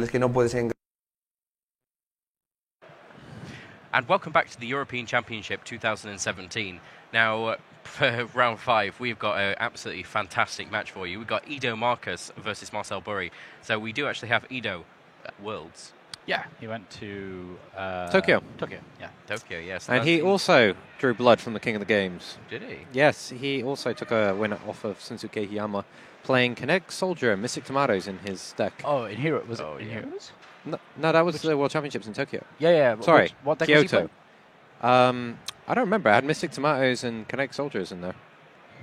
Es que no puedes And welcome back to the European Championship 2017. Now, for round 5, we've got an absolutely fantastic match for you. We've got Ido Marcus versus Marcel Burry. So we do actually have Ido at Worlds. Yeah, he went to Tokyo. Tokyo, yeah. Tokyo, yes. And he also drew blood from the King of the Games. Did he? Yes, he also took a win off of Sunsuke Hiyama, playing Kinetic Soldier and Mystic Tomatoes in his deck. Oh, in Hero, was Oh, it in yeah. Heroes? No, that was the World Championships in Tokyo. Yeah, yeah. Sorry, What deck was he Kyoto. playing? I don't remember. I had Mystic Tomatoes and Kinetic Soldiers in there.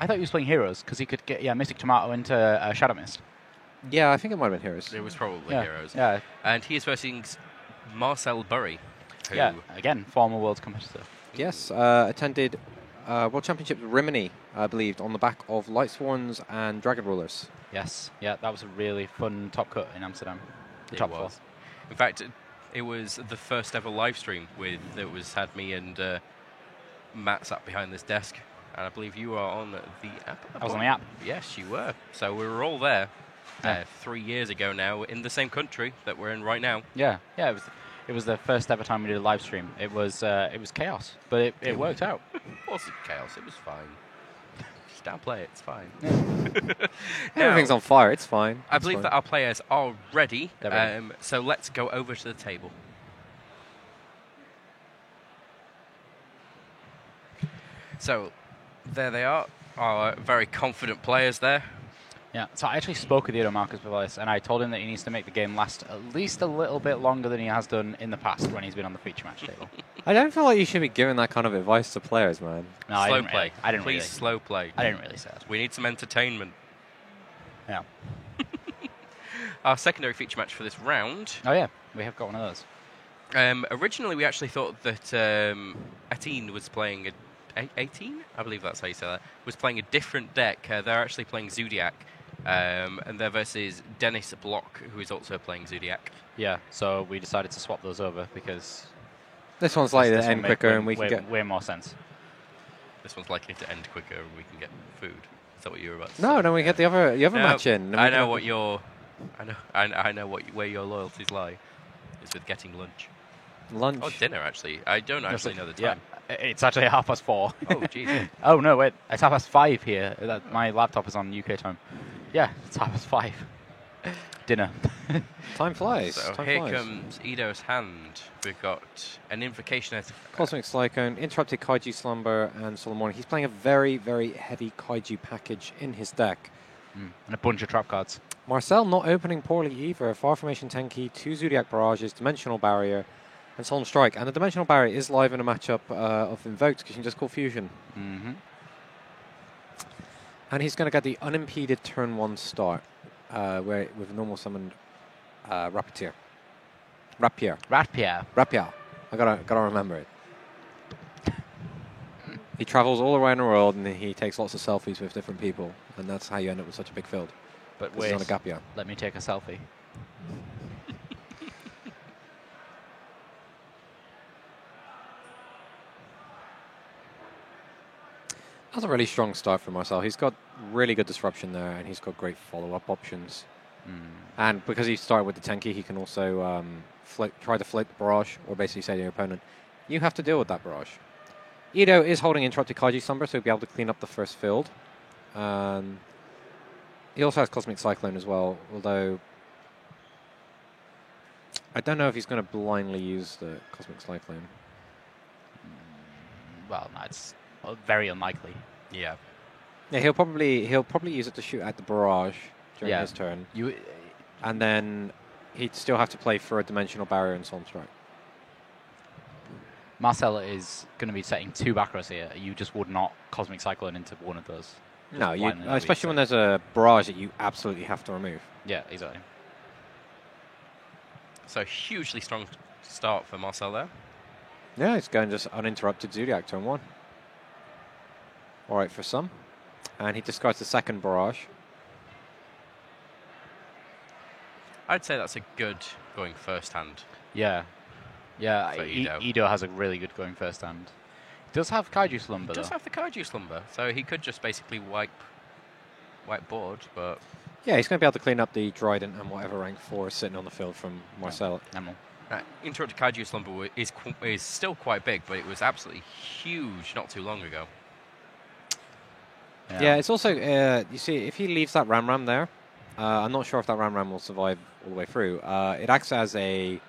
I thought he was playing Heroes because he could get Mystic Tomato into Shadow Mist. Yeah, I think it might have been Heroes. It was probably Yeah, Heroes. yeah. And he is versus Marcel Burry. Who Yeah, again, former world competitor. Yes, attended World Championships Rimini, I believe, on the back of Lightsworns and Dragon Rulers. Yes, yeah, that was a really fun top cut in Amsterdam. The It top was. 4. In fact, it was the first ever live stream had me and Matt sat behind this desk, and I believe you are on the app. I was on the app. Yes, you were. So we were all there Yeah. 3 years ago now in the same country that we're in right now. Yeah, yeah, it was the first ever time we did a live stream. It was chaos, but it worked out. It wasn't chaos. It was fine. Just downplay it. It's fine. Everything's on fire. It's fine. I It's believe fine. that our players are ready. They're ready. So let's go over to the table. So there they are, our very confident players there. Yeah, so I actually spoke with Ido Marcus before this, and I told him that he needs to make the game last at least a little bit longer than he has done in the past when he's been on the feature match table. I don't feel like you should be giving that kind of advice to players, man. No, I Slow didn't play. really. I didn't Please really. slow play. I didn't really say that. We need some entertainment. Yeah. Our secondary feature match for this round. Oh yeah, we have got one of those. Originally, we actually thought that Atine was playing 18. I believe that's how you say that. Was playing a different deck. They're actually playing Zodiac, and they're versus Dennis Block, who is also playing Zodiac. Yeah, so we decided to swap those over because This one's likely this to will end make quicker, way, and we can way, get. way more sense. This one's likely to end quicker, and we can get food. Is that what you were about to No, say? no, we get the other No, match in. and we I can know have what the- your, I know where your loyalties lie. Is with getting lunch. lunch. Oh, dinner actually. I don't actually know the time. Yeah, it's actually 4:30. Oh, jeez. Oh no, wait, it's 5:30 here. My laptop is on UK time. Yeah, it's 5:30. Dinner. Time flies. So Time here flies. comes Ido's hand. We've got an invocation as Cosmic Cyclone, Interrupted Kaiju Slumber, and Solemn Warning. He's playing a very, very heavy Kaiju package in his deck. And a bunch of trap cards. Marcel not opening poorly either. Far Formation Tenki, 2 Zodiac Barrages, Dimensional Barrier, and Solemn Strike. And the Dimensional Barrier is live in a matchup of Invoked, because you can just call Fusion. Mm-hmm. And he's going to get the unimpeded turn 1 start where with normal summoned Rapier. Ratpier. Rapier. I gotta remember it. He travels all around the world and he takes lots of selfies with different people, and that's how you end up with such a big field. But 'Cause he's on wait, a gap year. let me take a selfie. That's a really strong start for Marcel. He's got really good disruption there, and he's got great follow-up options. And because he started with the Tenki, he can also try to float the barrage, or basically say to your opponent, you have to deal with that barrage. Ido is holding Interrupted Kaiju Slumber, so he'll be able to clean up the first field. He also has Cosmic Cyclone as well, although I don't know if he's going to blindly use the Cosmic Cyclone. Well, no, it's very unlikely. yeah. Yeah, he'll probably use it to shoot at the barrage during Yeah. his turn. You, And then he'd still have to play for a Dimensional Barrier and Solemn Strike. Marcel is going to be setting 2 back rows here. You just would not Cosmic Cyclone into one of those. No, you, blindly release especially it. when there's a barrage that you absolutely have to remove. Yeah, exactly. So hugely strong start for Marcel there. Yeah, he's going just uninterrupted Zodiac turn 1. All right for some. And he discards the second barrage. I'd say that's a good going first hand. Yeah. Yeah, For Ido. Ido has a really good going first hand. He does have Kaiju Slumber, He does though. have the Kaiju Slumber, so he could just basically wipe board, but Yeah, he's going to be able to clean up the Dryden and whatever rank 4 is sitting on the field from Marcel. Interrupted Kaiju Slumber is still quite big, but it was absolutely huge not too long ago. Yeah, it's also, you see, if he leaves that Ram there, I'm not sure if that Ram will survive all the way through. It acts as a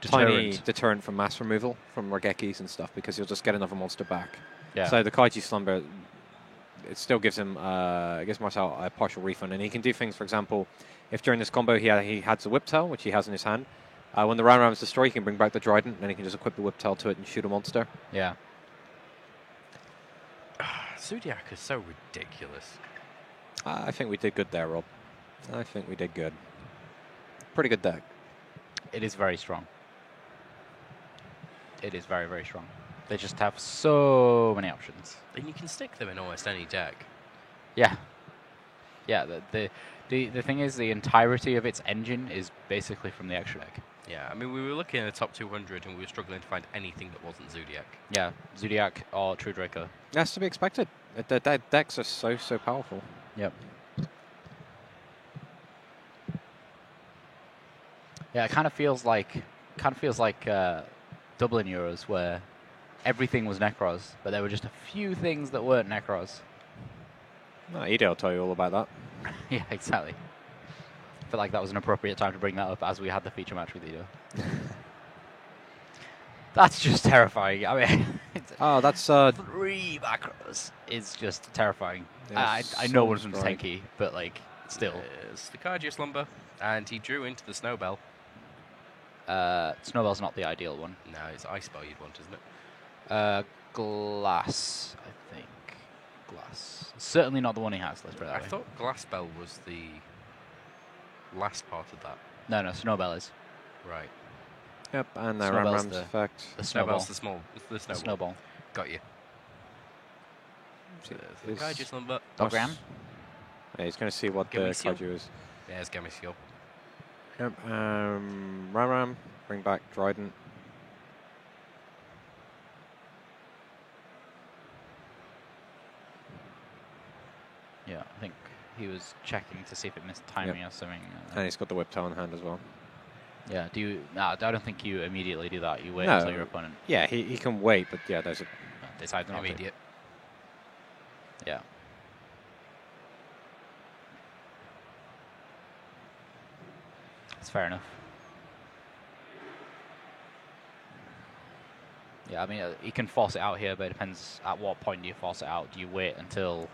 tiny deterrent from mass removal from Regekis and stuff, because he'll just get another monster back. Yeah. So the Kaiju Slumber, it still gives him, gives Marcel a partial refund, and he can do things, for example, if during this combo he has the Whip Tail, which he has in his hand, when the Ram is destroyed, he can bring back the Dryden, and then he can just equip the Whip Tail to it and shoot a monster. Yeah. Zodiac is so ridiculous. I think we did good there, Rob. I think we did good. Pretty good deck. It is very strong. It is very, very strong. They just have so many options. And you can stick them in almost any deck. Yeah. Yeah, the thing is, the entirety of its engine is basically from the extra deck. Yeah, I mean, we were looking at the top 200 and we were struggling to find anything that wasn't Zodiac. Yeah, Zodiac or True Draco. That's to be expected. The decks are so powerful. Yep. Yeah, it kind of feels like Dublin Euros, where everything was Necros, but there were just a few things that weren't Necros. Ido will tell you all about that. Yeah, exactly. I feel like that was an appropriate time to bring that up as we had the feature match with Ido. That's just terrifying. I mean, that's 3 macros is just terrifying. I know one of them's tanky, but like still. It's the Kaiju Slumber, and he drew into the Snowbell. Snowbell's not the ideal one. No, it's Ice Spell you'd want, isn't it? Glass, I think. Glass. Certainly not the one he has, let's put it that I way. thought Glass Spell was the last part of that. No, Snowbell is. Right. Yep, and the Snowbell's Ram's effect. The Snowball. Snowbell's the Snowball. Snowball. Got you. The Kaiju Slumber. Dogram? Yeah, he's going to see what the Gameciel. Kaiju is. Yeah, it's Gameciel. Yep, Ram, bring back Dryden. Yeah, I think he was checking to see if it missed timing or something. And he's got the Whip Tail in hand as well. Yeah, do you... No, I don't think you immediately do that. You wait No. until your opponent Yeah, he can wait, but yeah, there's a... decides not Immediate. to. Yeah. That's fair enough. Yeah, I mean, you can force it out here, but it depends at what point do you force it out. Do you wait until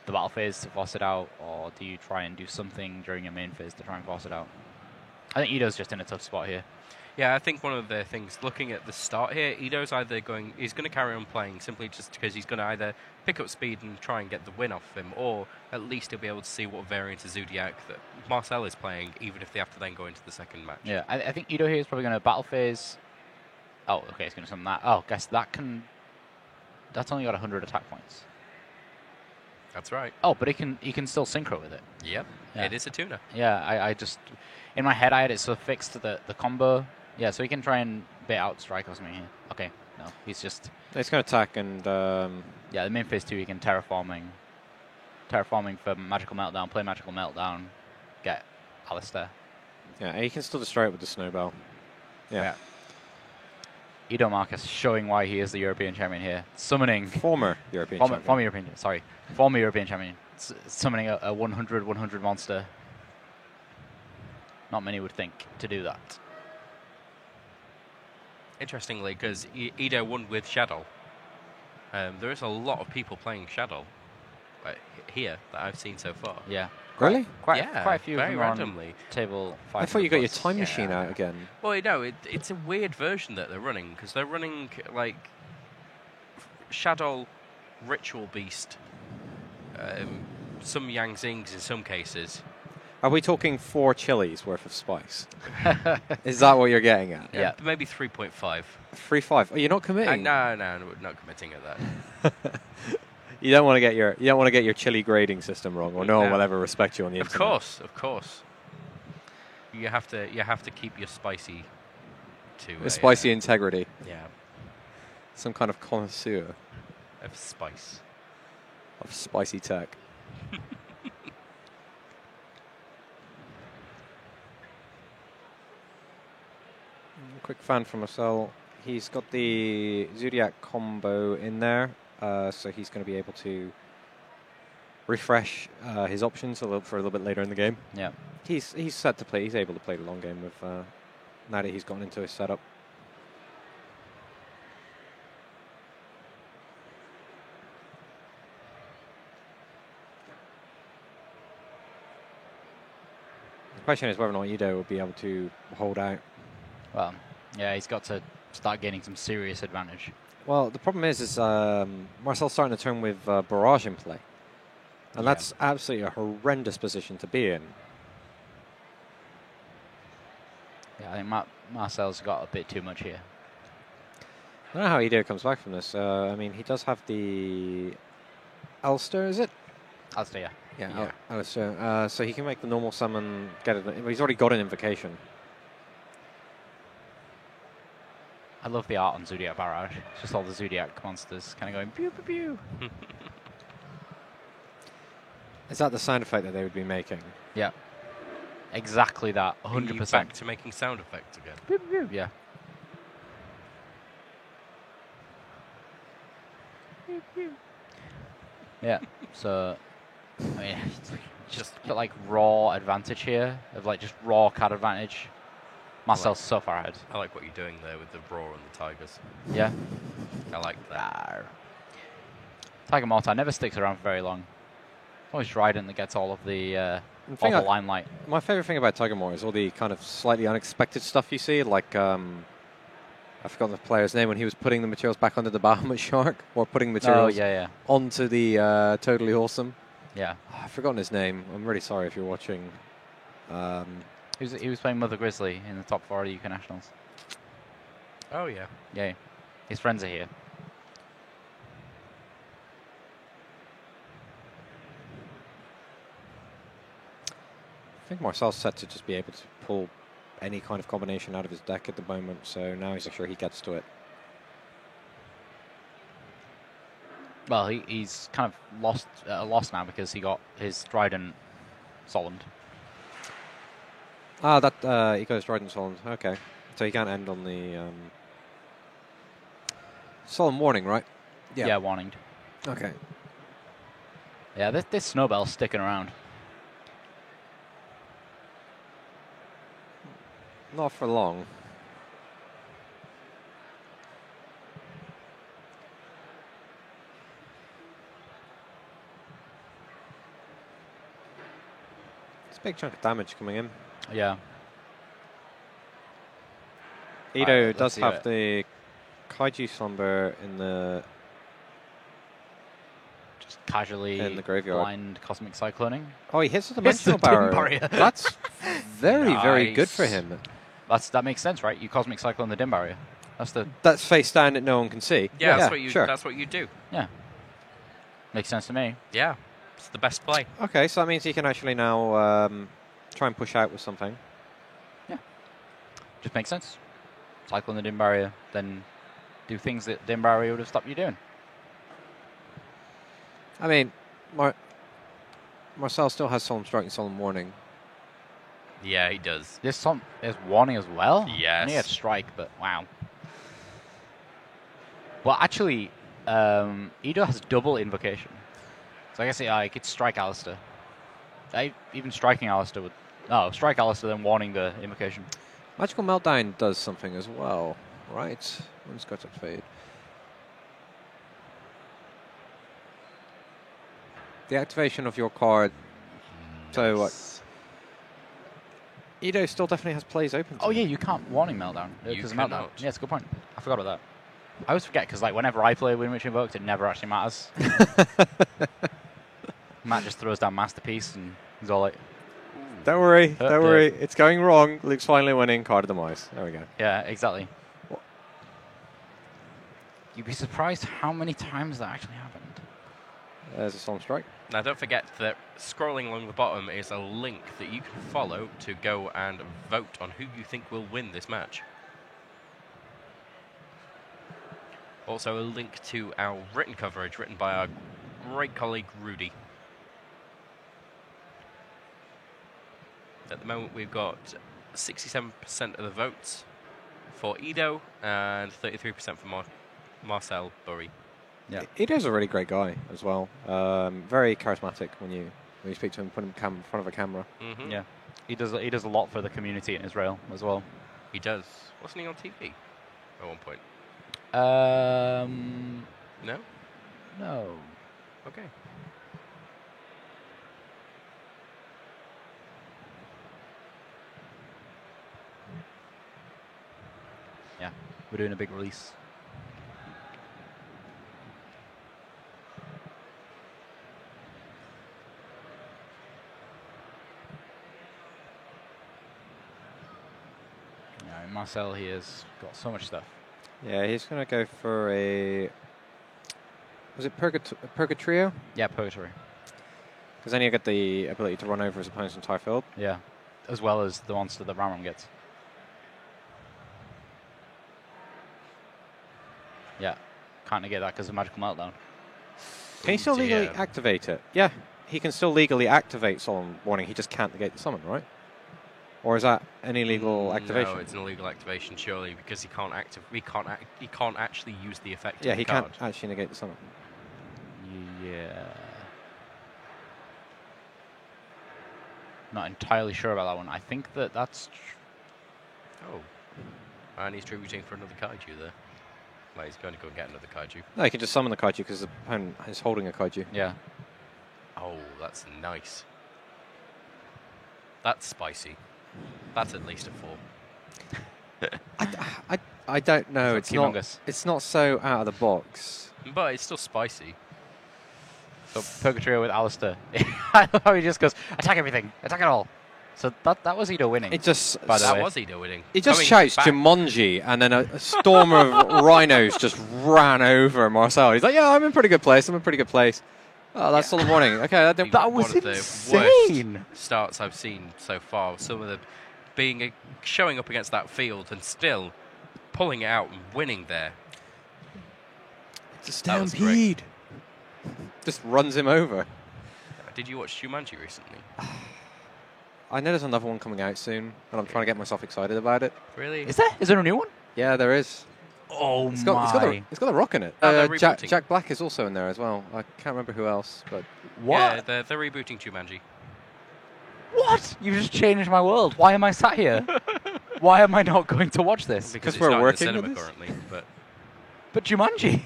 the battle phase to force it out, or do you try and do something during your main phase to try and force it out? I think Ido's just in a tough spot here. Yeah, I think one of the things, looking at the start here, Ido's he's going to carry on playing simply just because he's going to either pick up speed and try and get the win off him, or at least he'll be able to see what variant of Zodiac that Marcel is playing, even if they have to then go into the second match. Yeah, I think Ido here is probably going to battle phase. Oh, okay, it's going to summon that. Oh, guess that can... That's only got 100 attack points. That's right. Oh, but he can still synchro with it. Yep, Yeah. It is a tuner. Yeah, I just... In my head, I had it so fixed to the combo. Yeah, so he can try and bait out strike or something here. Okay, no, he's just... He's going to attack and... Yeah, the main phase 2, he can terraforming for Magical Meltdown, play Magical Meltdown, get Alistair. Yeah, and he can still destroy it with the Snowbell. Yeah. Ido Marcus showing why he is the European champion here. Summoning... Former European champion. Former European champion. Summoning a 100 monster. Not many would think to do that. Interestingly, because Ido won with Shadow, there is a lot of people playing Shadow here that I've seen so far. Yeah. Really? Quite a few very of them are on randomly. table 5. I thought you got your time machine Yeah. out again. Well, no, it's a weird version that they're running, because they're running, like, Shadow, Ritual Beast, some Yang Zings in some cases. Are we talking 4 chilies worth of spice? Is that what you're getting at? Yeah. Maybe 3.5. 3.5. Oh, you're not committing. No, not committing at that. You don't want to get your chili grading system wrong, or no one will ever respect you on the internet. Of course. You have to keep your spicy to Spicy integrity. Yeah, Some kind of connoisseur of spice. of spicy tech. Quick fan from Marcel. He's got the Zodiac combo in there, so he's going to be able to refresh his options for a little bit later in the game. Yeah. He's set to play. He's able to play the long game with now that he's gotten into his setup. The question is whether or not Ido will be able to hold out. Well, yeah, he's got to start gaining some serious advantage. Well, the problem is Marcel's starting to turn with Barrage in play. And that's absolutely a horrendous position to be in. Yeah, I think Marcel's got a bit too much here. I don't know how Ido comes back from this. I mean, he does have the Alistair, is it? Alistair, yeah. Yeah. Alistair. So he can make the normal summon, get it. He's already got an invocation. I love the art on Zodiac Barrage. It's just all the Zodiac monsters kind of going pew pew pew. Is that the sound effect that they would be making? Yeah. Exactly that. 100%. Back to making sound effects again. Pew, pew, pew. Yeah. Yeah. So, I mean, just got like raw advantage here of like just raw card advantage. Marcel's so far ahead. I like what you're doing there with the Roar and the Tigers. Yeah. I like that. Tiger Mortar never sticks around for very long. It's always Dryden that gets all of the limelight. My favorite thing about Tiger Moore is all the kind of slightly unexpected stuff you see, like I forgot the player's name when he was putting the materials back onto the Bahamut Shark, or putting materials onto the Totally Awesome. Yeah. I've forgotten his name. I'm really sorry if you're watching. He was playing Mother Grizzly in the top 4 of the UK Nationals. Oh, yeah. Yeah. His friends are here. I think Marcel's set to just be able to pull any kind of combination out of his deck at the moment, so now he's sure he gets to it. Well, he's kind of lost now because he got his Trident Solemn. Ah, he got his Trident Solemn. Okay, so he can't end on the Solemn Warning, right? Yeah, warninged. Okay. Yeah, this Snowbell's sticking around. Not for long. It's a big chunk of damage coming in. Yeah. Ido does have the Kaiju Slumber in the... Just casually in the graveyard. blind Cosmic Cycloning. Oh, he hits the Dimensional Barrier. That's very, very good for him. That makes sense, right? You Cosmic Cyclone the Dim Barrier. That's face down that no one can see. Yeah, that's what you do. Yeah. Makes sense to me. Yeah. It's the best play. Okay, so that means he can actually now try and push out with something. Yeah. Just makes sense. Cyclone the Dim Barrier, then do things that Dim Barrier would have stopped you doing. I mean, Marcel still has Solemn Strike and Solemn Warning. Yeah, he does. There's Warning as well? Yes. And he had Strike, but wow. Well, actually, Ido has double Invocation. So I guess I could strike Alistair. Even striking Alistair would... No, strike Alistair, then warning the Invocation. Magical Meltdown does something as well, right? When's got to fade? The activation of your card. Nice. So what? Ido still definitely has plays open. Oh yeah, you can't warning Meltdown. You Meltdown. cannot. Yeah, it's a good point. I forgot about that. I always forget because like whenever I play Wind Witch Invoked, it never actually matters. Matt just throws down Masterpiece and he's all like, Don't worry, don't worry. It's going wrong. Luke's finally winning. Card of Demise. There we go. yeah, exactly. What? You'd be surprised how many times that actually happened. There's a Solemn Strike. Now, don't forget that scrolling along the bottom is a link that you can follow to go and vote on who you think will win this match. Also, a link to our written coverage written by our great colleague Rudy. At the moment, we've got 67% of the votes for Edo and 33% for Marcel Burry. Yeah. Ido's a really great guy as well. Very charismatic when you speak to him, put him in front of a camera. Mm-hmm. Yeah. He does a lot for the community in Israel as well. He does. Wasn't he on TV at one point? No? No. Okay. Yeah, we're doing a big release. Yeah, Marcel, he has got so much stuff. Yeah, he's going to go for a... Was it Purgatrio? Yeah, Purgatory. Because then you get the ability to run over his opponent's entire field. Yeah, as well as the monster that Ramram gets. Yeah, can't negate that because of Magical Meltdown. Can he still legally activate it? Yeah, he can still legally activate Solemn Warning. He just can't negate the summon, right? Or is that an illegal activation? No, it's an illegal activation, surely, because he can't he can't actually use the effect. Yeah, of the he card. can't actually negate the summon. Yeah. Not entirely sure about that one. I think that's... Oh. And he's tributing for another kaiju there. Well, he's going to go and get another kaiju. No, he can just summon the kaiju because the opponent is holding a kaiju. Yeah. Oh, that's nice. That's spicy. That's at least a 4. I don't know. It's humongous. It's not so out of the box. But it's still spicy. So Purgatrio with Alistair. I love how he just goes, attack everything, attack it all. So that was Edo winning. It just by the way. That was Edo winning. He just Coming shouts back. Jumanji, and then a storm of rhinos just ran over Marcel. He's like, "Yeah, I'm in pretty good place. I'm in pretty good place." Oh, that's all the morning. Okay, That was one of the insane. worst starts I've seen so far. Some of the showing up against that field and still pulling it out and winning there. It's a That was stampede. Just runs him over. Did you watch Jumanji recently? I know there's another one coming out soon, and I'm trying to get myself excited about it. Really? Is there a new one? Yeah, there is. Oh It's got a rock in it. Oh, they're Jack rebooting. Black is also in there as well. I can't remember who else, but Yeah, they're rebooting Jumanji. What? You just changed my world. Why am I sat here? Why am I not going to watch this? Because Because we're it's not working in the with cinema this? currently. But But Jumanji.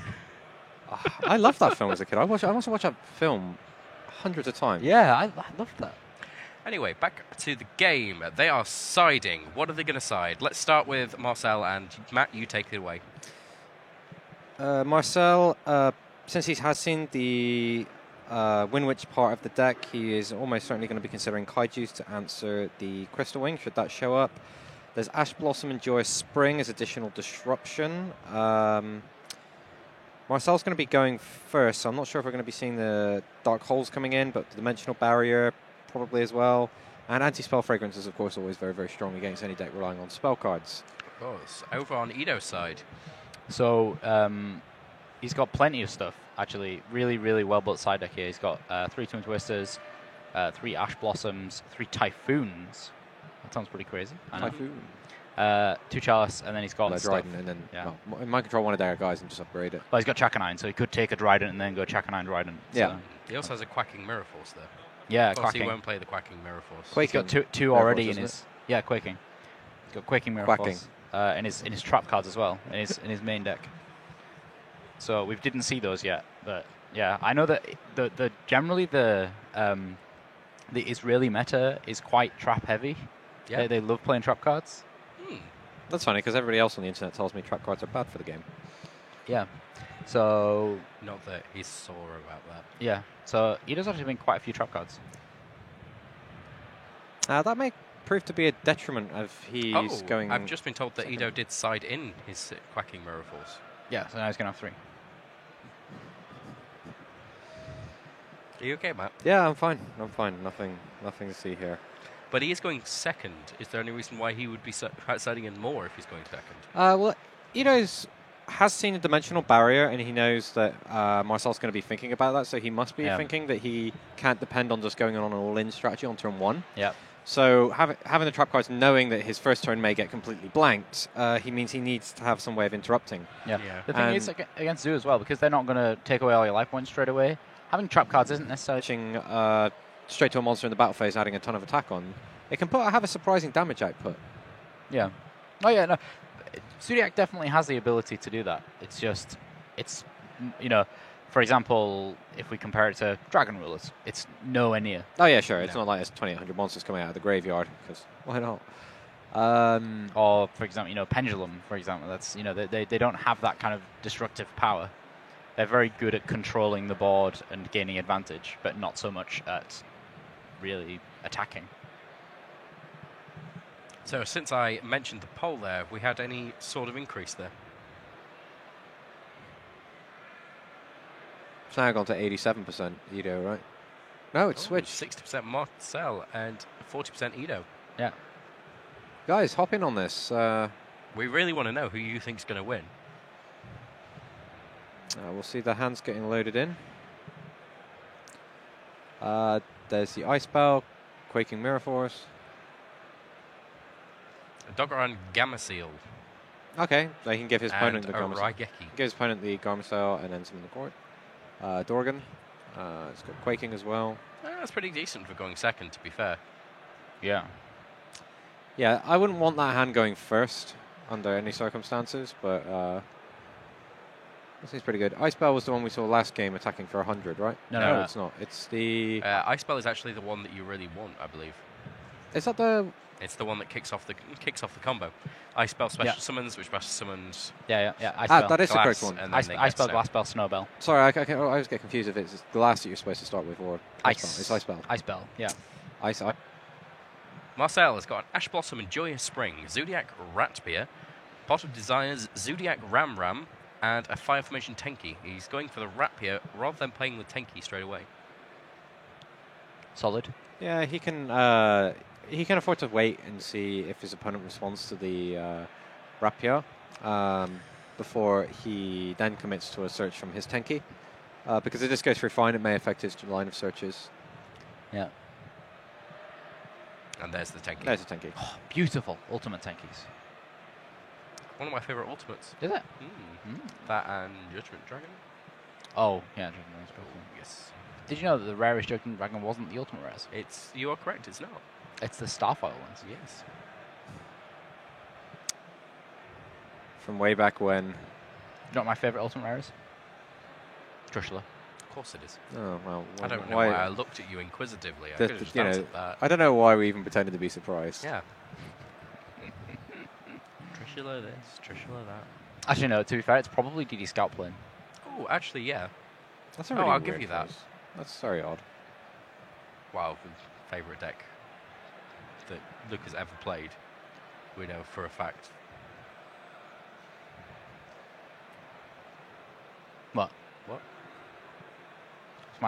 I loved that film as a kid. I must have watched that film hundreds of times. Yeah, I love that. anyway, back to the game. They are siding. What are they going to side? Let's start with Marcel and Matt. You take it away. Marcel, since he has seen the Winwich part of the deck, he is almost certainly going to be considering Kaijus to answer the Crystal Wing, should that show up. There's Ash Blossom and Joyous Spring as additional disruption. Marcel's going to be going first, so I'm not sure if we're going to be seeing the Dark Holes coming in, but the Dimensional Barrier probably as well. And Anti-Spell Fragrance is, of course, always very, very strong against any deck relying on spell cards. Of course. Over on Edo's side. So he's got plenty of stuff, actually. Really, really well-built side deck here. He's got 3 Twin Twisters, 3 Ash Blossoms, 3 Typhoons. That sounds pretty crazy. I know. Typhoon. 2 Chalice, and then he's got stuff. Dryden, and then Yeah. well, in my control one of their guys and just upgrade it. Well, he's got Chakanine, so he could take a Dryden and then go Chakanine Dryden. Yeah. So, He also has a Quacking Mirror Force there. yeah, Of course, he Quacking. won't play the Quacking Mirror Force. He's got two Mirror already Force, in isn't his... Yeah, Quaking. He's got Quaking Mirror Quacking. Force in his trap cards as well, in his main deck. So we didn't see those yet, but yeah, I know that generally the Israeli meta is quite trap heavy. Yeah. They love playing trap cards. That's funny, because everybody else on the internet tells me trap cards are bad for the game. Yeah. So Not that he's sore about that. yeah. So he does actually been quite a few trap cards. That may prove to be a detriment if he's going... I've just been told that second. Edo did side in his Quacking Mirror Force. Yeah. So now he's gonna have 3. Are you okay, Matt? Yeah, I'm fine. Nothing to see here. But he is going second. Is there any reason why he would be siding in more if he's going second? Well, has seen a Dimensional Barrier, and he knows that Marcel's going to be thinking about that, so he must be Yeah. thinking that he can't depend on just going on an all-in strategy on turn 1. Yeah. So having the trap cards, knowing that his first turn may get completely blanked, he means he needs to have some way of interrupting. Yeah. The thing is, against Zoo as well, because they're not going to take away all your life points straight away, having trap cards isn't necessarily... Switching straight to a monster in the battle phase, adding a ton of attack on, it can have a surprising damage output. Yeah. Oh, yeah, no. Zoodiac definitely has the ability to do that. It's just, for example, if we compare it to Dragon Rulers, it's nowhere near. Oh, yeah, sure. It's not like there's 2,800 monsters coming out of the graveyard, because why not? Or, for example, Pendulum, for example. That's, they don't have that kind of destructive power. They're very good at controlling the board and gaining advantage, but not so much at really attacking. So since I mentioned the poll there, have we had any sort of increase there? It's now gone to 87% Edo, right? No, it's switched. 60% Marcel and 40% Edo. Yeah. Guys, hop in on this. We really want to know who you think's going to win. We'll see the hands getting loaded in. There's the Ice Bell, Quaking Mirror Force. Dogoran Gamma-Seal. Okay, they can give his opponent the Raigeki. Give his opponent the Garmacell and then summon the court. Dorgan. It's got Quaking as well. That's pretty decent for going second, to be fair. Yeah. Yeah, I wouldn't want that hand going first under any circumstances, but this is pretty good. Ice Bell was the one we saw last game attacking for 100, right? No, it's not. It's the... Ice Bell is actually the one that you really want, I believe. Is that the... It's the one that kicks off the combo. Ice Spell special summons, which special summons. Yeah. Ice Spell. That is the correct one. Ice Spell, Glass Spell, Snow Bell. Sorry, I always get confused if it's Glass that you're supposed to start with or Ice. It's Ice Spell. Ice Spell, yeah. Ice. Marcel has got an Ash Blossom and Joyous Spring, Zoodiac Ratbeer, Pot of Desires, Zoodiac Ram, and a Fire Formation Tenki. He's going for the Ratbeer rather than playing the Tenki straight away. Solid. Yeah, he can afford to wait and see if his opponent responds to the Rapier before he then commits to a search from his Tenki. Because if this goes through fine, it may affect his line of searches. Yeah. And there's the Tenki. There's the Tenki. Oh, beautiful Ultimate Tenkis. One of my favourite Ultimates. Is it? That and Judgment Dragon. Oh, yeah, Judgment Dragon's cool. Yes. Did you know that the rarest Judgment Dragon wasn't the Ultimate Rares? You are correct, it's not. It's the Starfoil ones. Yes. From way back when. You know what my favourite Ultimate Rares? Trishula. Of course it is. Oh, well. I don't know why I looked at you inquisitively. I could have just answered that. I don't know why we even pretended to be surprised. Yeah. Trishula this, Trishula that. Actually, no, to be fair, it's probably DD Scout Plane. Oh, actually, yeah. That's a really I'll weird give you that. choice. That's very odd. Wow, favourite deck that Luke has ever played. We know for a fact. What? What?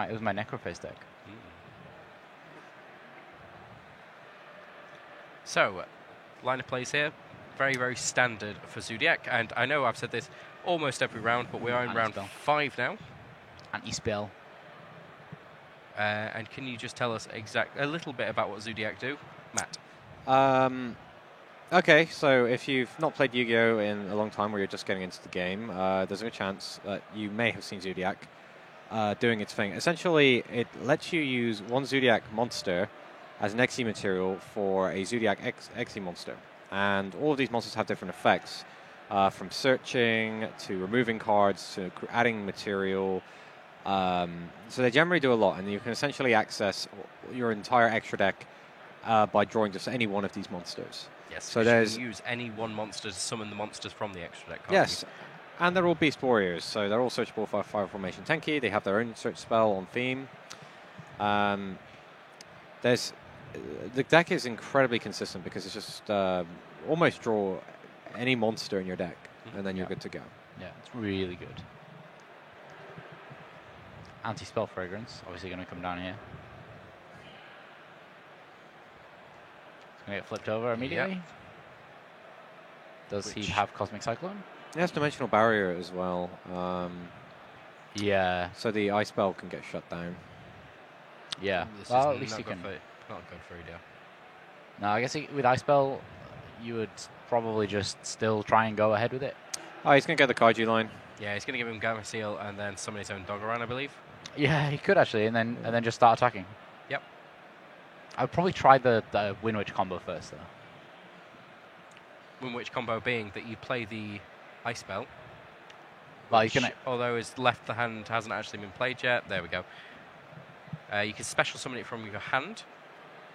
It was my Necrophase deck. So, line of plays here. Very, very standard for Zoodiac. And I know I've said this almost every round, but we are in round 5 now. Anti-spell. And can you just tell us a little bit about what Zoodiac do? Matt. Okay, so if you've not played Yu-Gi-Oh! In a long time or you're just getting into the game, there's a good chance that you may have seen Zoodiac doing its thing. Essentially, it lets you use one Zoodiac monster as an Xe material for a Zoodiac Xe monster. And all of these monsters have different effects, from searching to removing cards to adding material. So they generally do a lot, and you can essentially access your entire extra deck by drawing just any one of these monsters. Yes, so you can use any one monster to summon the monsters from the extra deck. Yes, and they're all Beast Warriors, so they're all searchable for Fire Formation Tenki. They have their own search spell on theme. The deck is incredibly consistent because it's just almost draw any monster in your deck, and then you're good to go. Yeah, it's really good. Anti-spell Fragrance, obviously going to come down here. It's going to get flipped over immediately. Yep. Does he have Cosmic Cyclone? It has Dimensional Barrier as well. Yeah. So the Ice Spell can get shut down. Yeah. This Well, is at least he can. not good for Edo. No, I guess with Ice Spell, you would probably just still try and go ahead with it. Oh, he's going to get the Kaiju line. Yeah, he's going to give him Gamma Seal and then summon his own Dogoran, I believe. Yeah, he could actually, and then just start attacking. Yep. I'd probably try the Wind Witch combo first, though. Wind Witch combo being that you play the Ice Spell. Well, Which, although his left hand hasn't actually been played yet. There we go. You can special summon it from your hand.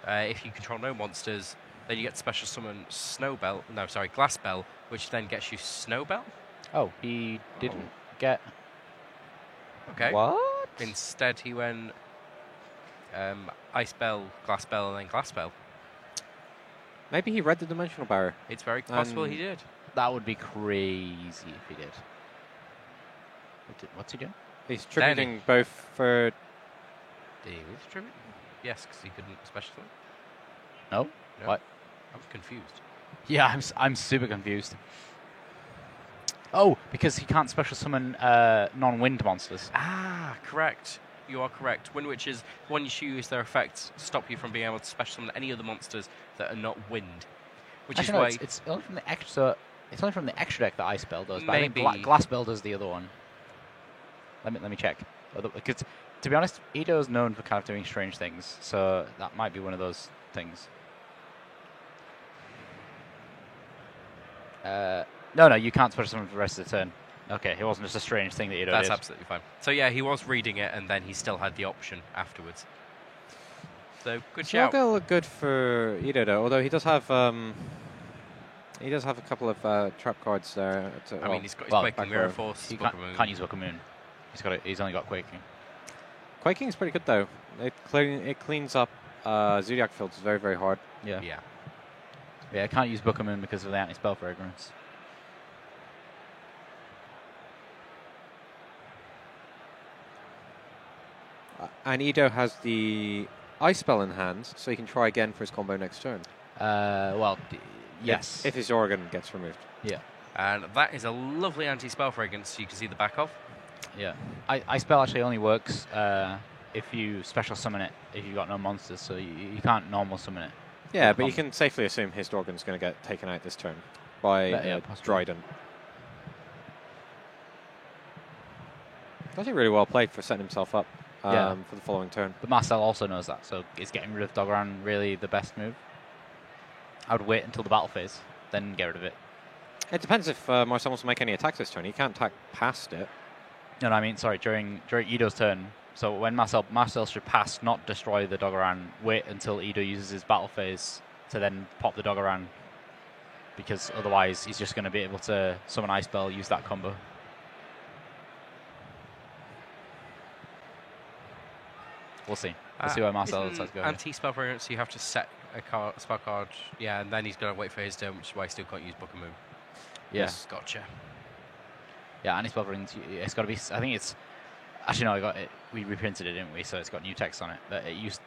If you control no monsters, then you get to special summon Glass Bell, which then gets you Snow Bell. Oh, he didn't get... Okay. What? Instead, he went Ice Bell, Glass Bell, and then Glass Bell. Maybe he read the Dimensional Barrier. It's very possible he did. That would be crazy if he did. What's he doing? He's tributing both for... Did he really tribute? Yes, because he couldn't special summon. No? What? I'm confused. Yeah, I'm super confused. Oh, because he can't special summon non-wind monsters. Ah, correct. You are correct. Wind Witches, when you choose their effects, stop you from being able to special summon any other monsters that are not wind. Which Actually, is why... it's only from the extra... So it's only from the extra deck that Ice Spell does. But Maybe. I think Glass Bell does the other one. Let me check. Because, to be honest, Edo is known for kind of doing strange things. So that might be one of those things. No, you can't special summon for the rest of the turn. Okay, it wasn't just a strange thing that Edo did. That's absolutely fine. So yeah, he was reading it, and then he still had the option afterwards. So good shout. Shoggle look good for Edo though, although he does have a couple of trap cards there. I mean, he's got his Quaking Mirror Force. He can't use Book of Moon. He's only got Quaking. Quaking's pretty good though. It cleans up Zodiac Fields very, very hard. Yeah, I can't use Book of Moon because of the anti-spell fragrance. And Edo has the Ice Spell in hand, so he can try again for his combo next turn. Yes. If his organ gets removed. Yeah. And that is a lovely anti-spell fragrance you can see the back of. Yeah. Ice Spell actually only works if you special summon it, if you've got no monsters, so you can't normal summon it. Yeah, but you can safely assume his organ's going to get taken out this turn by Dryden. Actually really well played for setting himself up for the following turn. But Marcel also knows that, so is getting rid of Dogoran really the best move? I would wait until the battle phase, then get rid of it. It depends if Marcel wants to make any attacks this turn. He can't attack past it. No, I mean, sorry, during Edo's turn. So when Marcel should pass, not destroy the Dogoran, wait until Edo uses his battle phase to then pop the Dogoran. Because otherwise he's just going to be able to summon Ice Spell, use that combo. We'll see. We'll see where Marcel decides to go. Anti-spell fragrance, you have to set a spell card, and then he's going to wait for his turn, which is why he still can't use Book of Moon. Yeah. Yes, gotcha. Yeah, anti-spell fragrance, it's got to be... I think it's... Actually, no, we reprinted it, didn't we? So it's got new text on it. But it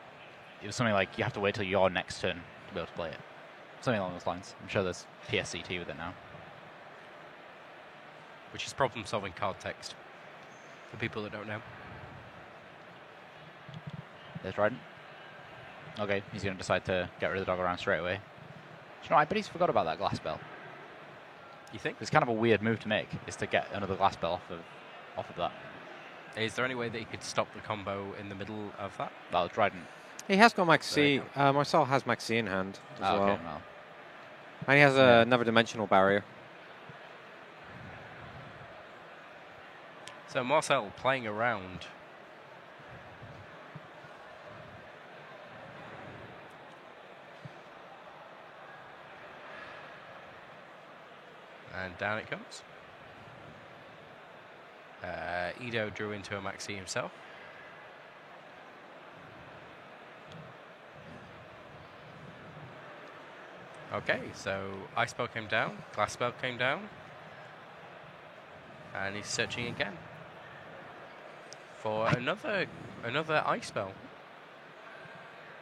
was something like you have to wait till your next turn to be able to play it. Something along those lines. I'm sure there's PSCT with it now. Which is problem-solving card text, for people that don't know. There's Dryden. Okay, he's going to decide to get rid of the Dogoran straight away. Do you know, I bet he's forgot about that Glass Bell. You think? It's kind of a weird move to make, is to get another Glass Bell off of that. Is there any way that he could stop the combo in the middle of that? Well, Dryden. He has got Maxx C. Marcel has Maxx C in hand as well. Okay, well. And he has another Dimensional Barrier. So Marcel playing around. And down it comes. Edo drew into a Maxx C himself. Okay, so Ice Spell came down, Glass Spell came down, and he's searching again for another Ice Spell.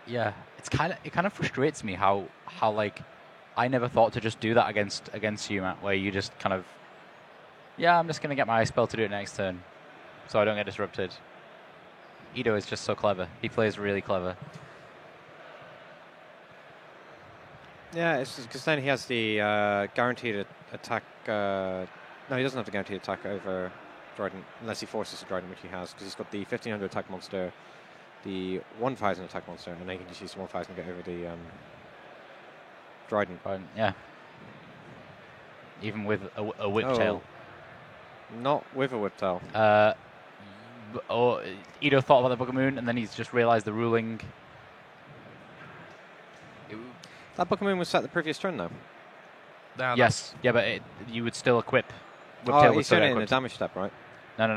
Yeah, it kind of frustrates me how like I never thought to just do that against you, Matt, where you just kind of, I'm just going to get my Ice Spell to do it next turn so I don't get disrupted. Edo is just so clever. He plays really clever. Yeah, it's because then he has the guaranteed attack. No, he doesn't have the guaranteed attack over Dryden, unless he forces a Dryden, which he has, because he's got the 1500 attack monster, the 1000 attack monster, and then he can just use the 1000 to get over the Dryden. Yeah. Even with a Whiptail. Not with a Whiptail. Or Edo thought about the Book of Moon, and then he's just realised the ruling. That Book of Moon was set the previous turn, though. Yes, yeah, but you would still equip. Whiptail he's doing it in a damage step, right? No.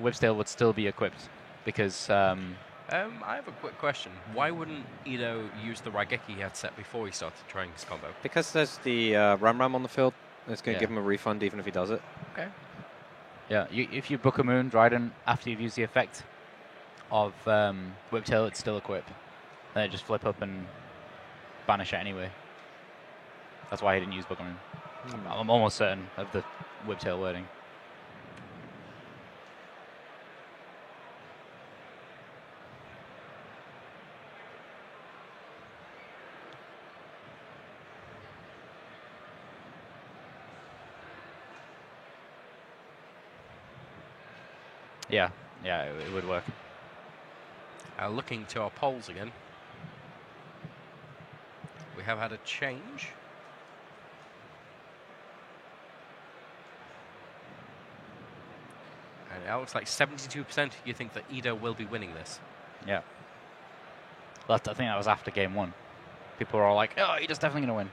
Whiptail would still be equipped because. I have a quick question. Why wouldn't Edo use the Raigeki he had set before he started trying his combo? Because there's the Ram on the field. It's going to give him a refund even if he does it. Okay. Yeah, if you Book of Moon Dryden after you've used the effect of Whiptail, it's still equipped. Then it just flip up and banish it anyway. That's why he didn't use Book of Moon. I'm almost certain of the Whiptail wording. Yeah, it would work. Looking to our polls again. We have had a change. And it looks like 72% you think that Edo will be winning this. Yeah. I think that was after game 1. People were all like, oh, Edo's definitely going to win.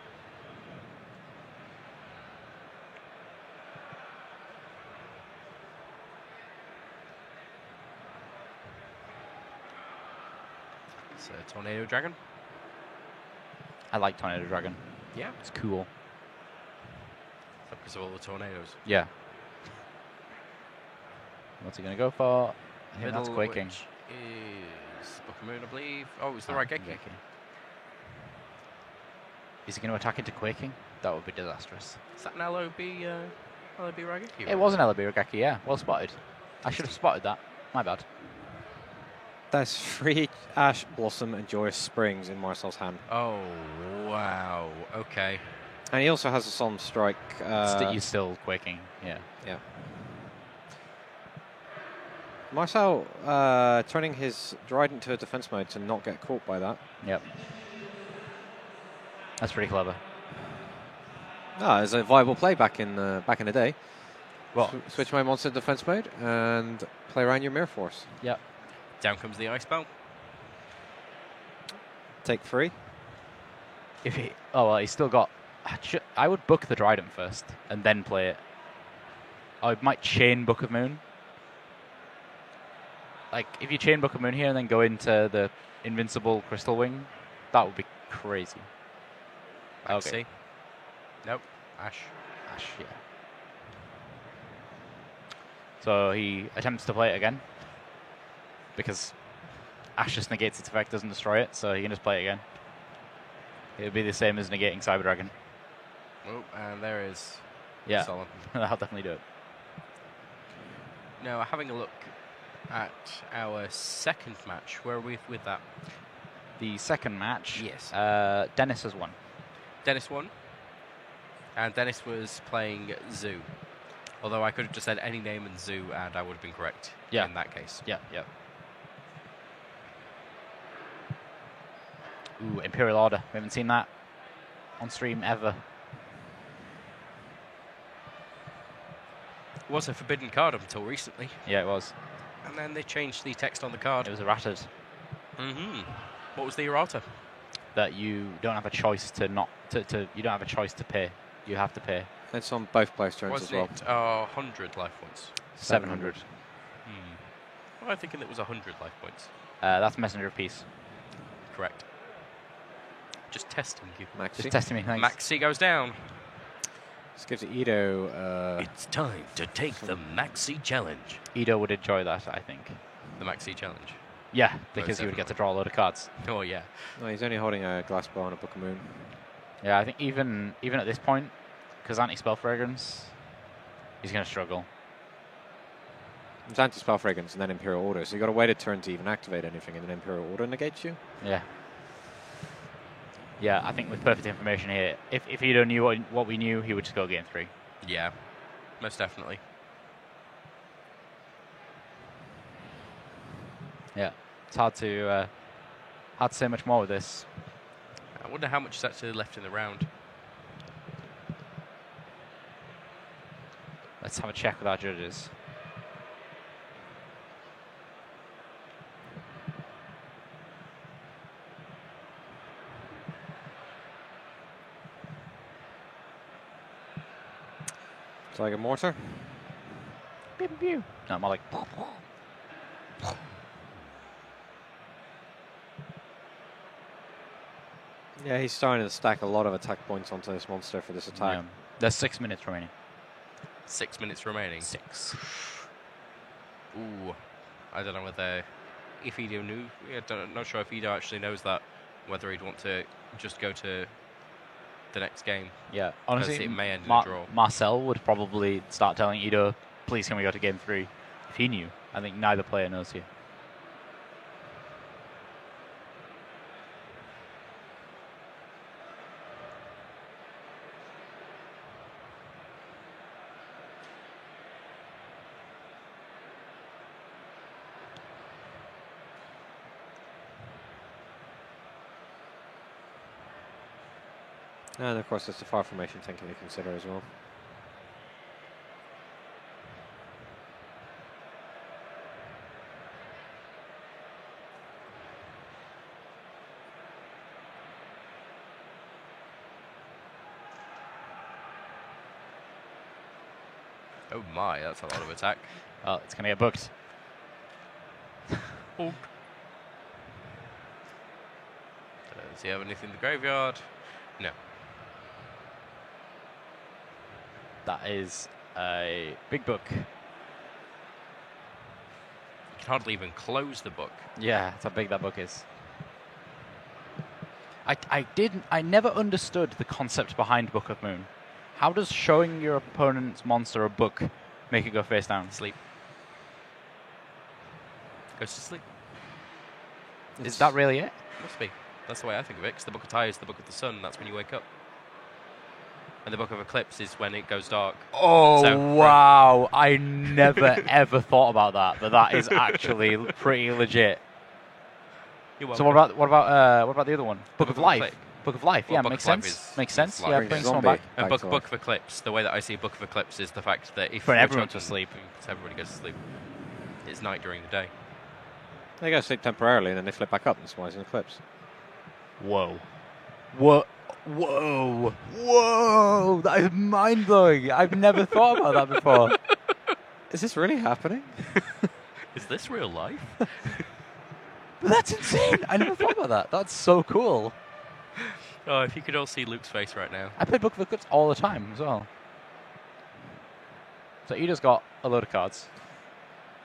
So, Tornado Dragon. I like Tornado Dragon. Yeah. It's cool. Because of all the tornadoes. Yeah. What's he going to go for? I think that's Quaking. Which is Book of Moon, I believe. Oh, it's the Raigeki. Is he going to attack into Quaking? That would be disastrous. Is that an LOB Raigeki? It was an LOB Raigeki, yeah. Well spotted. I should have spotted that. My bad. There's 3 Ash, Blossom, and Joyous Springs in Marcel's hand. Oh, wow. Okay. And he also has a Solemn Strike. You're still Quaking, yeah. Yeah. Marcel turning his Dryden to a defense mode to not get caught by that. Yep. That's pretty clever. No, it's a viable play back in the day. Well, switch my monster to defense mode and play around your Mirror Force. Yep. Down comes the Ice Bell. Take 3. He's still got. I would book the Dryden first and then play it. I might chain Book of Moon. Like, if you chain Book of Moon here and then go into the Invincible Crystal Wing, that would be crazy. Okay. Nope. Ash, yeah. So he attempts to play it again. Because Ash just negates its effect, doesn't destroy it, so he can just play it again. It would be the same as negating Cyber Dragon. Oh, and there is. Yeah, Solid. I'll definitely do it. Now, having a look at our second match, where are we with that? The second match? Yes. Dennis has won. Dennis won. And Dennis was playing Zoo. Although I could have just said any name in Zoo and I would have been correct in that case. Yeah. Ooh, Imperial Order. We haven't seen that on stream ever. It was a forbidden card up until recently. Yeah, it was. And then they changed the text on the card. It was errated. Mm-hmm. What was the errata? That you don't have a choice to you don't have a choice to pay. You have to pay. It's on both players' turns was as well. Was it 100 life points? 700. Well, I'm thinking it was 100 life points. That's Messenger of Peace. Correct. Just testing you. Maxi. Just testing me, thanks. Maxi goes down. This gives Edo... it's time to take the Maxi Challenge. Edo would enjoy that, I think. The Maxi Challenge? Yeah, because he would get to draw a load of cards. Oh, yeah. No, he's only holding a Glass Bar and a Book of Moon. Yeah, I think even at this point, because Anti-Spell Fragrance, he's going to struggle. It's Anti-Spell Fragrance and then Imperial Order, so you've got to wait a turn to even activate anything, and then Imperial Order negates you. Yeah. Yeah, I think with perfect information here, if Ido knew what we knew, he would just go game 3. Yeah, most definitely. Yeah, it's hard to say much more with this. I wonder how much is actually left in the round. Let's have a check with our judges. Tiger Mortar. Pew, pew, pew. No, more like. Yeah, he's starting to stack a lot of attack points onto this monster for this attack. Yeah. There's 6 minutes remaining. 6 minutes remaining. 6. Ooh, I don't know whether if Ido knew. Yeah, not sure if Ido actually knows that. Whether he'd want to just go to the next game. Yeah, honestly, it may end in a draw. Marcel would probably start telling Ido, "Please, can we go to game 3?" If he knew. I think neither player knows here. And of course, there's the far formation thinking to consider as well. Oh my, that's a lot of attack. Oh, it's going to get booked. Oh. Does he have anything in the graveyard? No. That is a big book. You can hardly even close the book. Yeah, that's how big that book is. I never understood the concept behind Book of Moon. How does showing your opponent's monster a book make it go face down? Sleep. Goes to sleep. Is that really it? Must be. That's the way I think of it, because the Book of Tie is the Book of the Sun, that's when you wake up. And the Book of Eclipse is when it goes dark. Oh, So, wow. I never, ever thought about that, but that is actually pretty legit. So what about the other one? Book of Life. Book of Life, Well, yeah, Book makes of Life sense. is- Makes sense. is Yeah, like bring a someone zombie. back. And Back to Book life. of Eclipse, the way that I see Book of Eclipse is the fact that if When you're everyone's chosen- asleep. everybody goes to sleep. It's night during the day. They go to sleep temporarily and then they flip back up. That's why it's an eclipse. Whoa. Whoa. Whoa. Whoa. That is mind blowing. I've never thought about that before. Is this really happening? Is this real life? But that's insane. I never thought about that. That's so cool. Oh, if you could all see Luke's face right now. I play Book of Eclipse all the time as well. So Ido's got a load of cards.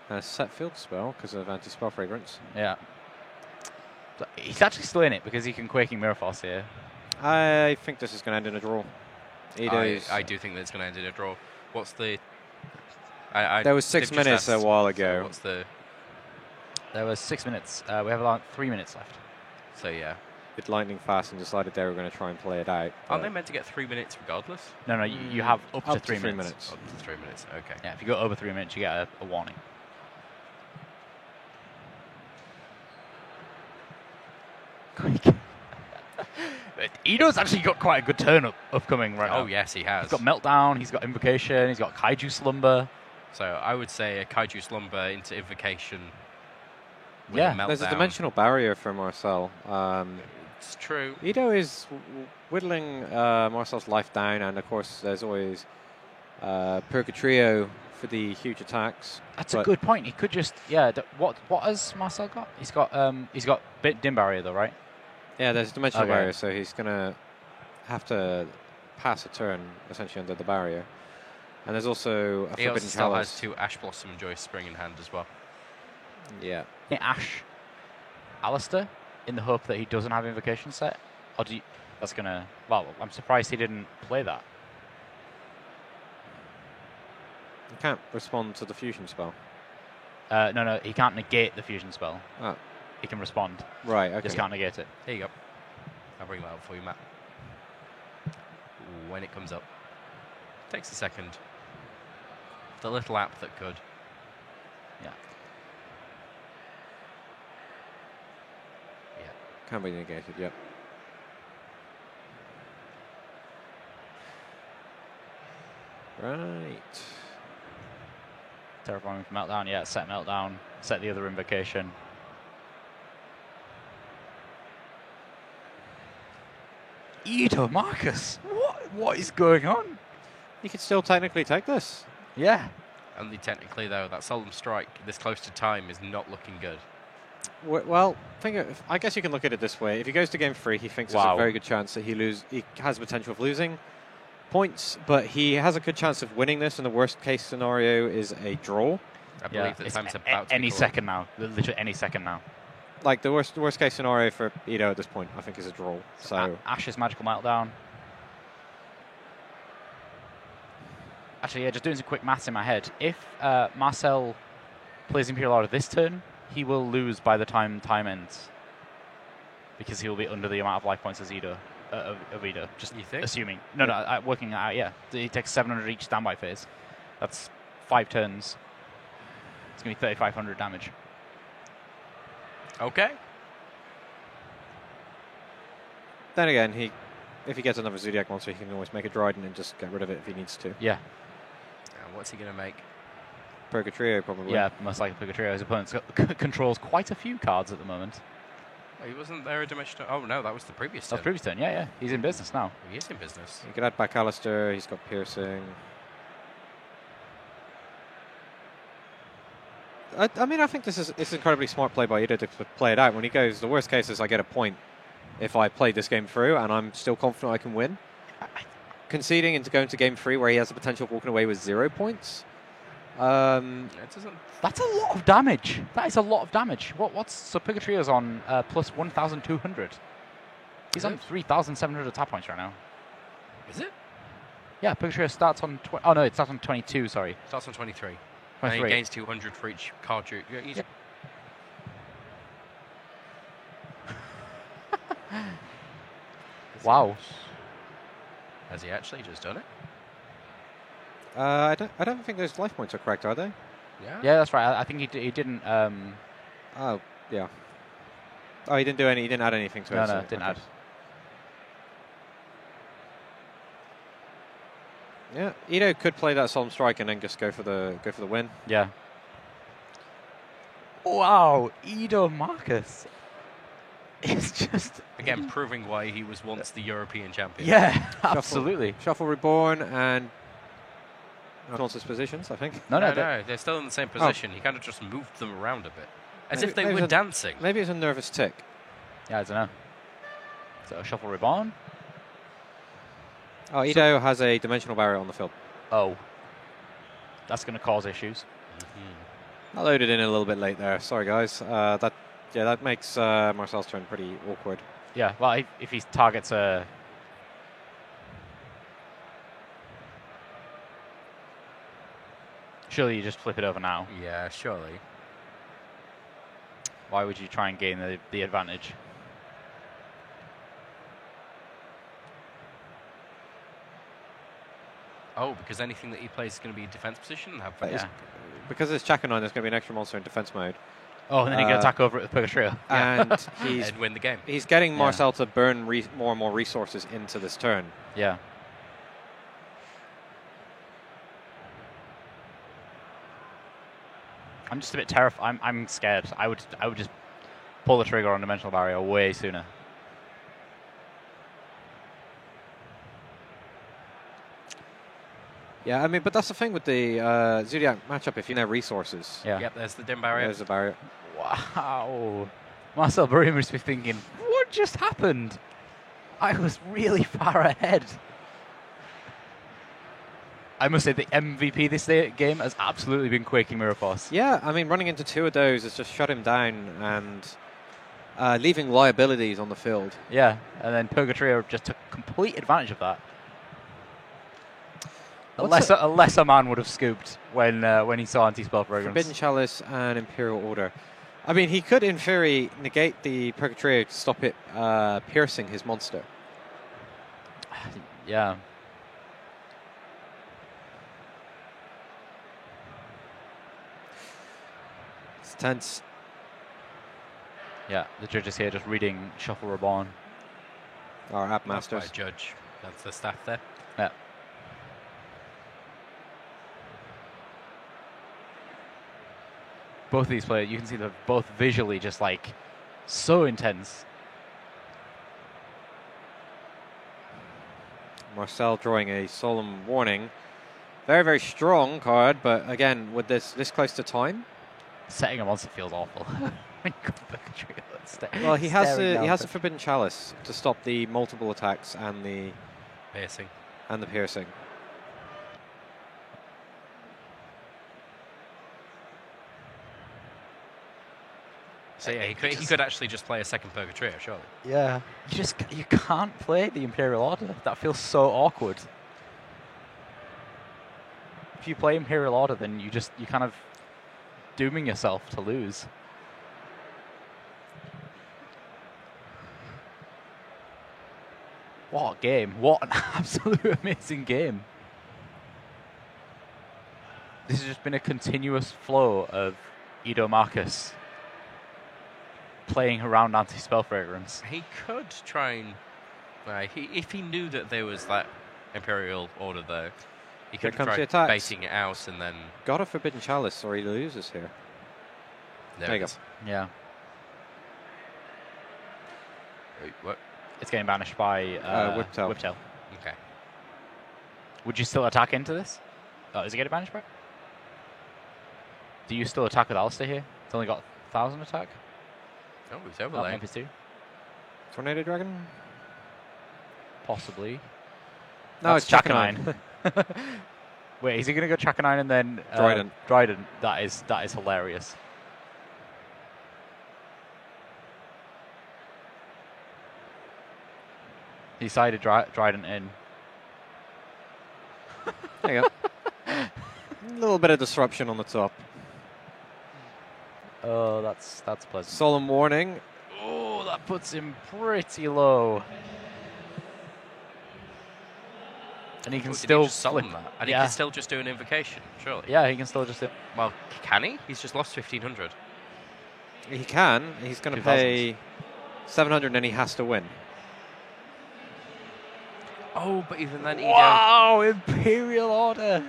A set field spell because of anti-spell fragrance. Yeah. So he's actually still in it because he can Quaking Mirror Force here. I think this is going to end in a draw. I do think that it's going to end in a draw. What's the... There was 6 they've just minutes a asked, while so ago. what's the... There was 6 minutes. We have about 3 minutes left. So, yeah. Bit lightning fast and decided they were going to try and play it out. Aren't they meant to get 3 minutes regardless? No, you have up to 3 minutes. Up to 3 minutes, okay. Yeah, if you go over 3 minutes, you get a warning. Quick. Ido's actually got quite a good turn upcoming right now. Oh, yes, he has. He's got Meltdown, he's got Invocation, he's got Kaiju Slumber. So I would say a Kaiju Slumber into Invocation with Yeah. a Meltdown. There's a dimensional barrier for Marcel. It's true. Ido is whittling Marcel's life down, and of course there's always Purgatrio for the huge attacks. That's a good point. He could just what has Marcel got? He's got Dim Barrier though, right? Yeah, there's a dimensional Okay. barrier, so he's going to have to pass a turn essentially under the barrier. And there's also a He also Forbidden still Chalice. has 2 Ash Blossom and Joy Spring in hand as well. Yeah. Ash, Alistair, in the hope that he doesn't have Invocation set, or do you, that's gonna? Well, I'm surprised he didn't play that. You can't respond to the fusion spell. No, he can't negate the fusion spell. Oh, He can respond. right, okay. Just can't negate it. There you go. I'll bring that up for you, Matt. When it comes up. Takes a second. The little app that could. Yeah. Yeah. Can be negated, yep. Right. Terraforming for Meltdown, yeah, set Meltdown, set the other invocation. Edo Marcus, what is going on? You could still technically take this. Yeah. Only technically, though, that Solemn Strike this close to time is not looking good. Well, I guess you can look at it this way. If he goes to game 3, he thinks there's a very good chance that he has the potential of losing points, but he has a good chance of winning this, and the worst case scenario is a draw. I believe that time's about to any be called. second now. Literally any second now. Like the worst case scenario for Edo at this point, I think, is a draw. So Ash's Magical Meltdown. Actually, yeah, just doing some quick maths in my head. If Marcel plays Imperial Order this turn, he will lose by the time ends, because he will be under the amount of life points as Edo. Of Edo, just you think? Assuming. No, working it out, yeah. He takes 700 each standby phase. That's 5 turns. It's going to be 3,500 damage. Okay. then again, if he gets another Zodiac monster, he can always make a Dryden and just get rid of it if he needs to. Yeah. What's he going to make? Purgatrio, probably. Yeah, most likely Purgatrio. His opponent controls quite a few cards at the moment. Oh, he wasn't there a dimensional. Oh no, that was the previous That's turn. the previous turn, yeah. He's in business now. He is in business. You could add back Alistair, he's got Piercing. I mean, I think it's incredibly smart play by Edo to play it out. When he goes, the worst case is I get a point if I play this game through, and I'm still confident I can win. Conceding into going to game 3 where he has the potential of walking away with 0 points. That's a lot of damage. That is a lot of damage. So Purgatrio's on plus 1,200. He's on 3,700 attack points right now. Is it? Yeah, Purgatrio starts on... Oh, no, it starts on 22, sorry. Starts on 23. 23. And he gains 200 for each card. Wow. Has he actually just done it? I don't think those life points are correct, are they? Yeah, that's right. I think he didn't... Oh, yeah. Oh, he didn't add anything to it. No, didn't add. Yeah, Edo could play that Solemn Strike and then just go for the win. Yeah. Wow, Edo Marcus. It's just... Again, proving why he was once the European champion. Yeah, absolutely. Shuffle Reborn and... Nonsense positions, I think. No, they're still in the same position. He kind of just moved them around a bit. As if they were dancing. Maybe it's a nervous tick. Yeah, I don't know. So, Shuffle Reborn. Oh, Edo has a dimensional barrier on the field. Oh. That's going to cause issues. I loaded in a little bit late there. Sorry, guys. That makes Marcel's turn pretty awkward. Yeah, well, if he targets a... Surely you just flip it over now. Yeah, surely. Why would you try and gain the advantage? Oh, because anything that he plays is going to be a defense position and have Because it's Chakanine, there's going to be an extra monster in defense mode. Oh, and then he can attack over it with Purgatrio. And and win the game. He's getting Marcel to burn more and more resources into this turn. Yeah. I'm just a bit terrified. I'm scared. I would just pull the trigger on Dimensional Barrier way sooner. Yeah, I mean, but that's the thing with the Zodiac matchup. If you have resources, Yep, there's the dim barrier. There's the barrier. Wow. Marcel Barry must be thinking, what just happened? I was really far ahead. I must say the MVP this game has absolutely been Quaking Mirror Force. Yeah, I mean, running into 2 of those has just shut him down and leaving liabilities on the field. Yeah, and then Purgatrio just took complete advantage of that. A lesser man would have scooped when he saw Anti-Spell Programs. Forbidden Chalice and Imperial Order. I mean, he could, in theory, negate the Purgatrio to stop it piercing his monster. Yeah. It's tense. Yeah, the judges here just reading Shuffle Reborn. Our app That's masters. by a judge. That's the staff there. Yeah. Both of these players, you can see they're both visually just like so intense. Marcel drawing a solemn warning. Very, very strong card, but again, with this close to time. Setting a monster feels awful. Well, he has a Forbidden Chalice to stop the multiple attacks and the Piercing. piercing. So yeah, he could actually just play a second Purgatrio, surely. Yeah. You can't play the Imperial Order. That feels so awkward. If you play Imperial Order, then you kind of dooming yourself to lose. What a game. What an absolute amazing game. This has just been a continuous flow of Edo Marcus playing around anti-spell fragrance. He could try and... if he knew that there was that Imperial Order there, he could try baiting it out and then... Got a Forbidden Chalice or he loses here. There you go. Yeah. Wait, what? It's getting banished by Whiptail. Whiptail. Okay. Would you still attack into this? Oh, is it getting banished by? Do you still attack with Alistair here? It's only got 1,000 attack. Oh, he's overlaying. Maybe 2. Tornado Dragon? Possibly. No, That's it's Chakanine. Wait, is he going to go Chakanine and then Dryden? Dryden. That is hilarious. He sided Dryden in. There you go. A little bit of disruption on the top. Oh, that's pleasant. Solemn warning. Oh, that puts him pretty low. And he can still summon that. And he can still just do an invocation, surely. Yeah, he can still just do... Well, can he? He's just lost 1,500. He can. He's going to pay 700 and he has to win. Oh, but even then, wow, Imperial Order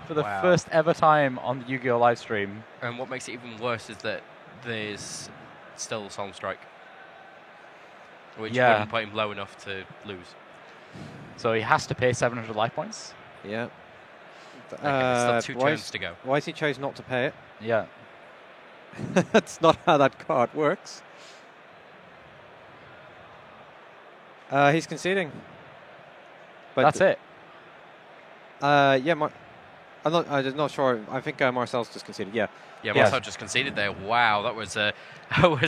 for the first ever time on the Yu-Gi-Oh! Live stream. And what makes it even worse is that there's still Solemn Strike, which wouldn't put him low enough to lose. So he has to pay 700 life points. Yeah. There's still 2 turns to go. Why has he chose not to pay it? Yeah. That's not how that card works. He's conceding. But that's it. Yeah, I'm not sure. I think Marcel's just conceded. Yeah. Yeah, Marcel just conceded there. Wow, that was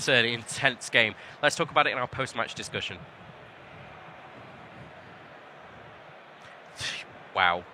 an intense game. Let's talk about it in our post-match discussion. Wow.